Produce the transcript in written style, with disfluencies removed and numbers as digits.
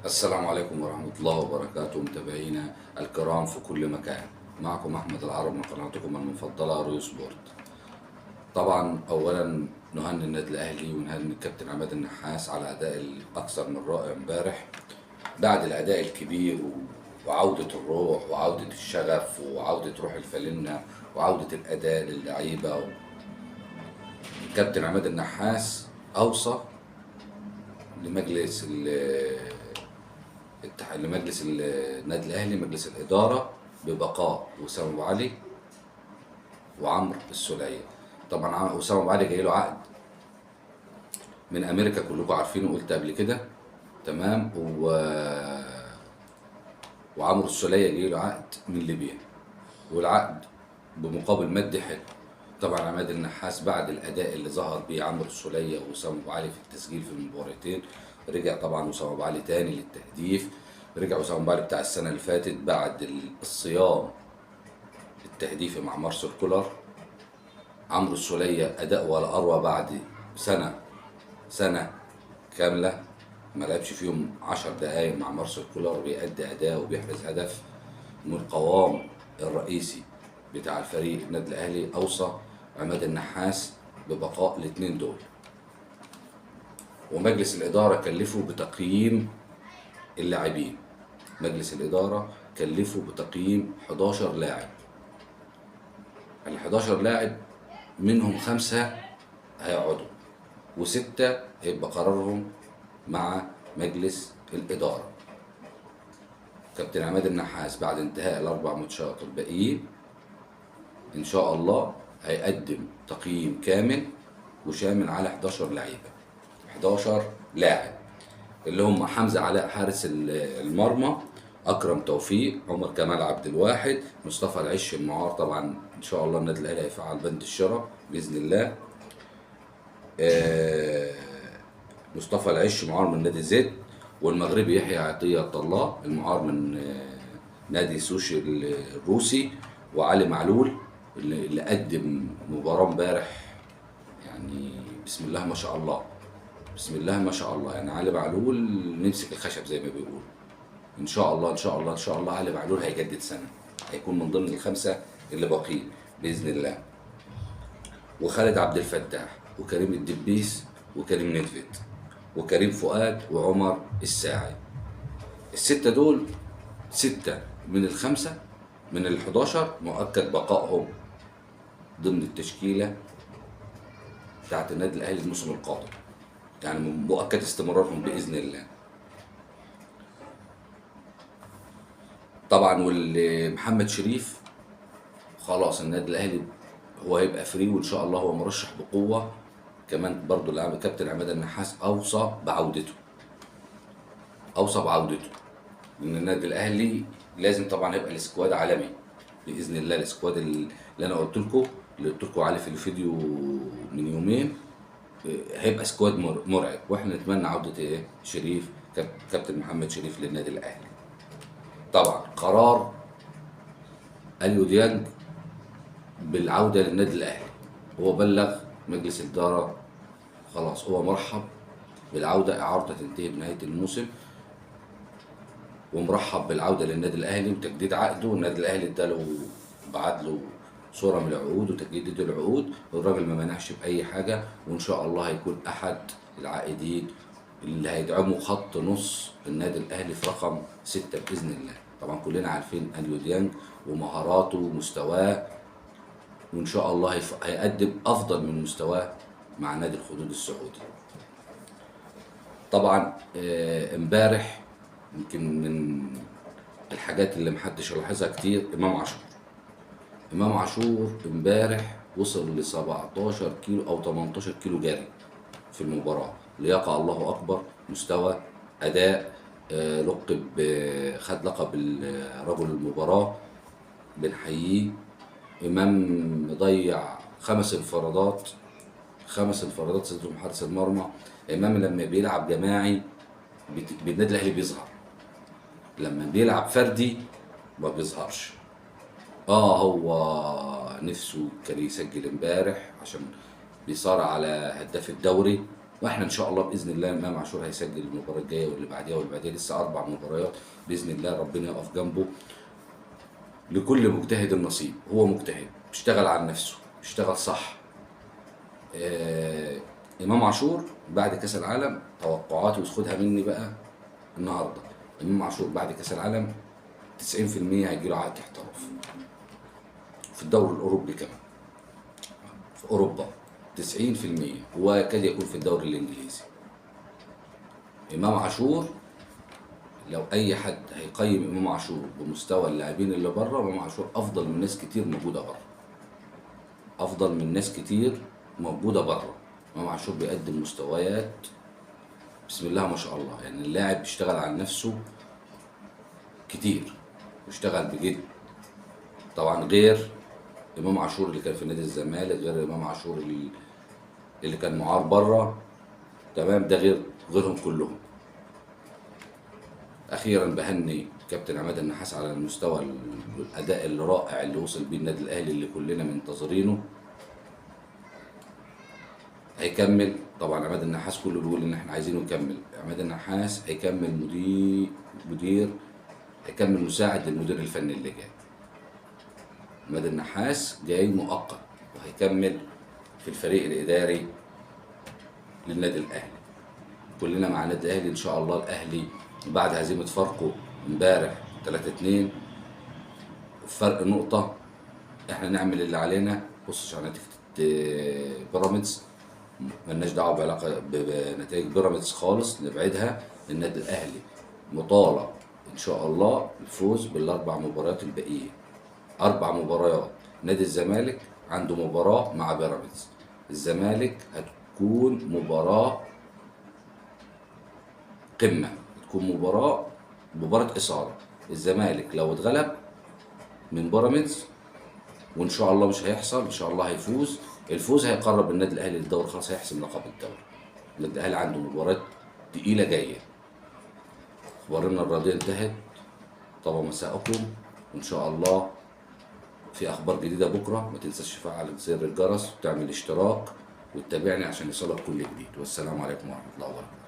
السلام عليكم ورحمة الله وبركاته، متابعينا الكرام في كل مكان. معكم أحمد العرب من قناتكم المفضلة ريو سبورت. طبعا أولا نهني النادي الأهلي ونهني الكابتن عماد النحاس على أداء الأكثر من رائع امبارح، بعد الأداء الكبير وعودة الروح وعودة الشغف وعودة روح الفانلة وعودة الأداء للعيبة. الكابتن عماد النحاس أوصى لمجلس النادي الاهلي، مجلس الاداره، ببقاء وسام ابو علي وعمرو السوليه. طبعا وسام ابو علي جاي له عقد من امريكا، كلكم عارفينه، قلت قبل كده، تمام. وعمرو السوليه جاي له عقد من ليبيا، والعقد بمقابل مادي حلو. طبعا عماد النحاس بعد الاداء اللي ظهر بيه عمرو السوليه ووسام ابو علي في التسجيل في المباراتين، رجع طبعا وسام ابو علي تاني للتهديف. رجع وسام ابو علي بتاع السنه اللي فاتت بعد الصيام التهديفي مع مارسيل كولر. عمرو السوليه اداء ولا اروع بعد سنه كامله ما لعبش فيهم 10 دقايق مع مارسيل كولر، بيأدي اداء وبيحرز هدف من القوام الرئيسي بتاع الفريق. النادي الاهلي اوصى عماد النحاس ببقاء الاثنين دول، ومجلس الاداره كلفه بتقييم اللاعبين. مجلس الاداره كلفه بتقييم 11 لاعب. ال 11 لاعب منهم 5 هيقعدوا و6 هيبقى قرارهم مع مجلس الاداره. كابتن عماد النحاس بعد انتهاء ال4 ماتشات الباقيين ان شاء الله هيقدم تقييم كامل وشامل على 11 لعيبه، 11 لاعب، اللي هم حمزه علاء حارس المرمى، اكرم توفيق، عمر كمال عبد الواحد، مصطفى العش المعار. طبعا ان شاء الله النادي الاهلي هيفعل بند الشراء باذن الله. مصطفى العش معار من نادي زد، والمغربي يحيى عطيه الله المعار من نادي سوشي الروسي، وعلي معلول اللي قدم مباراه امبارح، يعني بسم الله ما شاء الله، بسم الله ما شاء الله. يعني علي معلول نمسك الخشب زي ما بيقولوا. ان شاء الله ان شاء الله ان شاء الله علي معلول هيجدد سنه، هيكون من ضمن ال5 اللي باقيين باذن الله. وخالد عبد الفتاح وكريم الدبيس وكريم نيدفيد وكريم فؤاد وعمر الساعي. ال6 دول 6 من ال5 من ال11 مؤكد بقائهم ضمن التشكيله بتاعت النادي الاهلي الموسم القادم، يعني مؤكد استمرارهم باذن الله. طبعا والمحمد شريف خلاص النادي الاهلي هو هيبقى فري، وان شاء الله هو مرشح بقوه. كمان برضو كابتن عماد النحاس اوصى بعودته، لان النادي الاهلي لازم طبعا يبقى السكواد عالمي باذن الله. السكواد اللي انا قلت لكم عليه في الفيديو من يومين، هيبقى سكواد مرعب، واحنا نتمنى عوده شريف، كابتن محمد شريف للنادي الاهلي. طبعا قرار اليو ديانج بالعوده للنادي الاهلي، هو بلغ مجلس الاداره خلاص، هو مرحب بالعوده، اعارته تنتهي بنهايه الموسم، ومرحب بالعوده للنادي الاهلي وتجديد عقده. والنادي الاهلي بعت له صوره من العقود وتجديد العقود، والراجل ما منعش باي حاجه، وان شاء الله هيكون احد العائدين اللي هيدعموا خط نص النادي الاهلي في رقم 6 باذن الله. طبعا كلنا عارفين اليو ديانج ومهاراته ومستواه، وان شاء الله هيقدم افضل من مستواه مع نادي الخدود السعودي. طبعا امبارح يمكن من الحاجات اللي محدش لاحظها كتير امام عاشور امبارح وصل ل 17 كيلو او 18 كيلو جري في المباراه. لياقه الله اكبر، مستوى، اداء، خد لقب رجل المباراه، بنحييه. امام مضيع 5 انفرادات سددهم حارس المرمى. امام لما بيلعب جماعي بالنادي الاهلي بيظهر، لما بيلعب فردي ما بيظهرش. هو نفسه كان يسجل امبارح عشان بيصارع على هداف الدوري، واحنا ان شاء الله باذن الله امام عاشور هيسجل المباراه الجايه واللي بعديها واللي بعديها، لسه 4 مباريات باذن الله، ربنا يقف جنبه. لكل مجتهد نصيب، هو مجتهد بيشتغل على نفسه، بيشتغل صح. امام عاشور بعد كاس العالم توقعاتي، وخدها مني بقى النهارده، امام عاشور بعد كاس العالم 90% هيجي له عقد احتراف في الدوري الاوروبي كمان، في اوروبا 90%، ويكاد يكون في الدوري الانجليزي. امام عاشور لو اي حد هيقيم امام عاشور بمستوى اللاعبين اللي بره، امام عاشور افضل من ناس كتير موجوده بره، افضل من ناس كتير موجوده بره. امام عاشور بيقدم مستويات بسم الله ما شاء الله، يعني اللاعب بيشتغل على نفسه كتير، بيشتغل بجد. طبعا غير امام عاشور اللي كان في نادي الزمالك، غير امام عاشور اللي كان معار بره، تمام، ده غيرهم كلهم. اخيرا بهني كابتن عماد النحاس على المستوى الاداء الرائع اللي وصل بيه النادي الاهلي اللي كلنا منتظرينه. هيكمل طبعا عماد النحاس، كله بيقول ان احنا عايزينه يكمل. عماد النحاس هيكمل مدير، هيكمل مساعد للمدير الفني اللي جاي. عماد النحاس جاي مؤقت، وهيكمل في الفريق الاداري للنادي الاهلي. كلنا مع النادي الاهلي ان شاء الله. الاهلي بعد هزيمه فاركو امبارح 3-2 فرق نقطه، احنا نعمل اللي علينا. بصش على نتيجه بيراميدز، ملناش دعوه بعلاقه بنتائج بيراميدز خالص، نبعدها. النادي الاهلي مطالب ان شاء الله الفوز بال4 مباريات الباقيين. 4 مباريات. نادي الزمالك عنده مباراه مع بيراميدز، الزمالك هتكون مباراه قمه، هتكون مباراه اثاره. الزمالك لو اتغلب من بيراميدز، وان شاء الله مش هيحصل، ان شاء الله هيفوز. الفوز هيقرب النادي الاهلي للدوري، خلاص هيحسم لقب الدوري. النادي الاهلي عنده مباريات تقيله جايه. اخبارنا الرياضيه انتهت. طبعا مساءكم، وان شاء الله في اخبار جديده بكره. ما تنساش تفعل زر الجرس وتعمل اشتراك وتتابعني عشان يوصلك كل جديد. والسلام عليكم ورحمه الله وبركاته.